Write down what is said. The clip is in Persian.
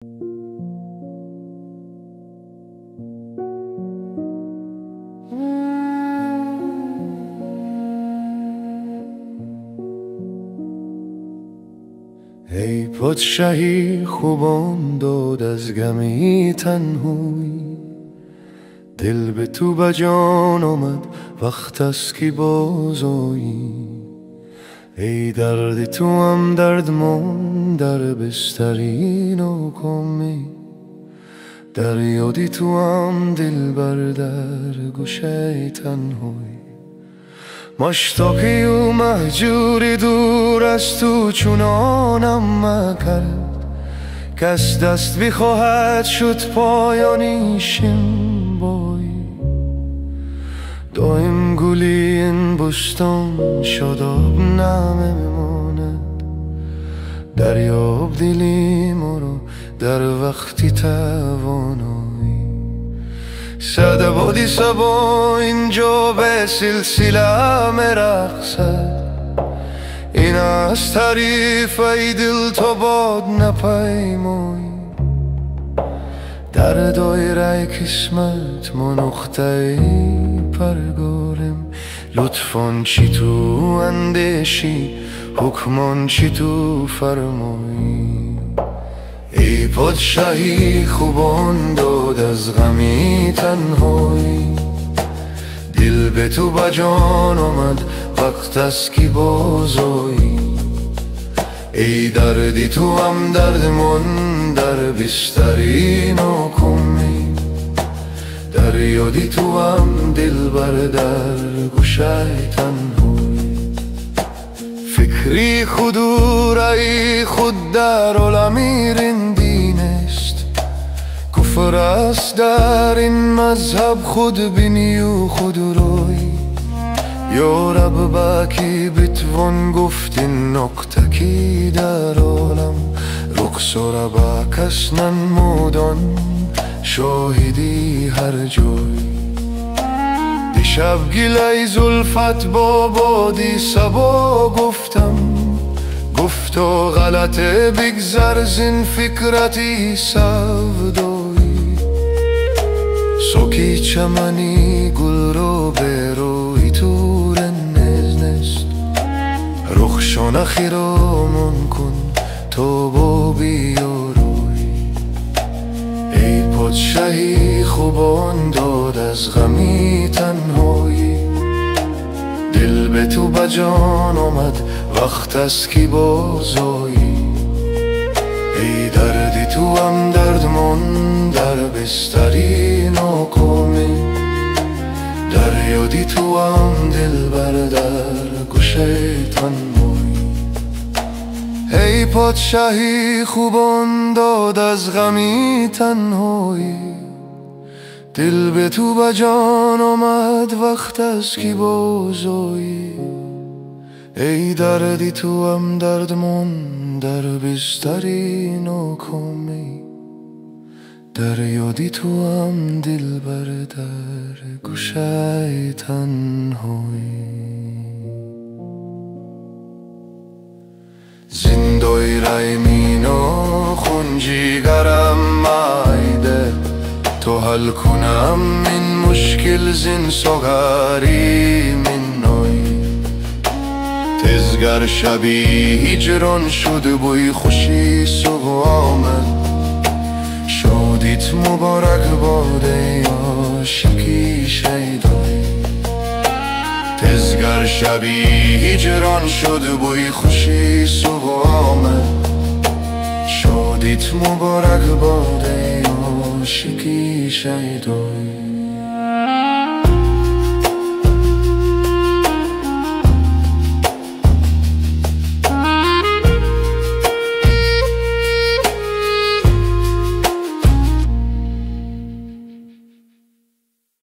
ای پادشاهی خوبان داد از گمی تنهایی، دل به تو بجان آمد وقت است که بازایی. ای درد تو هم درد من در بستری ناکامی، در یادی تو هم دلبر در گوشه تنهایی. مشتاقی و مهجوری دور از تو چونانم مکرد، کس دست بخواهد شد پایانیشم بایی. دایم گلی این بستان شاداب نمه میماند، دریاب دلی مرا در وقتی توانایی. صدبادی سبا اینجا به سلسله مرقصد، این از تعریف ای دل تا باد نپیمایی. در دایره قسمت ما نقطه پرگارم، لطفان چی تو اندیشی حکمان چی تو فرمایی. ای پادشاهی خوبان داد از غمی تنهایی، دل به تو بجان آمد وقت است که بازایی. ای دردی تو هم درد من در بستری ناکامی، در یادی تو هم دلبر در گوشه تنهایی. فکری خود و رأی خود در عالمی رندین است، کفر است در این مذهب خود بینی و خود روی. یا رب باکی بتوان گفت این نقطه کی در عالم، رقص و ربا کس ننمودان شاهدی هر جای. دیشب گله زلفت با بادی سبا گفتم، گفتا غلطه بگذر زین فکرتی سودایی. سوکی چمنی گل رو به روی تو رنزنست، رخشان خیرامون کن تو با بیاروی. ای پادشاهی خوبان داد از غمی تنهایی، دل به تو بجان آمد وقت است که بازایی. ای دردی تو هم درد من در بستری ناکامی، در یادی تو هم دلبر در گوشه تنهایی. ای پادشاهی خوبان داد از غمی تنهایی، دل به تو بجان آمد وقت است که بازایی. ای دردی تو هم درد من در بستری ناکامی، در یادی تو هم دلبر در گوشه تنهایی. زندوی رای مینا خونجیگرم مایده، تو حل کنم این مشکل زین ساغری من نای. تزگر شبی هجران شد بوی خوشی صبح آمد، شادیت مبارک باده عاشقی شیدای. تزگر شبی هجران شد بوی خوشی صبح آمد، شادیت مبارک باده عاشقی شیدای.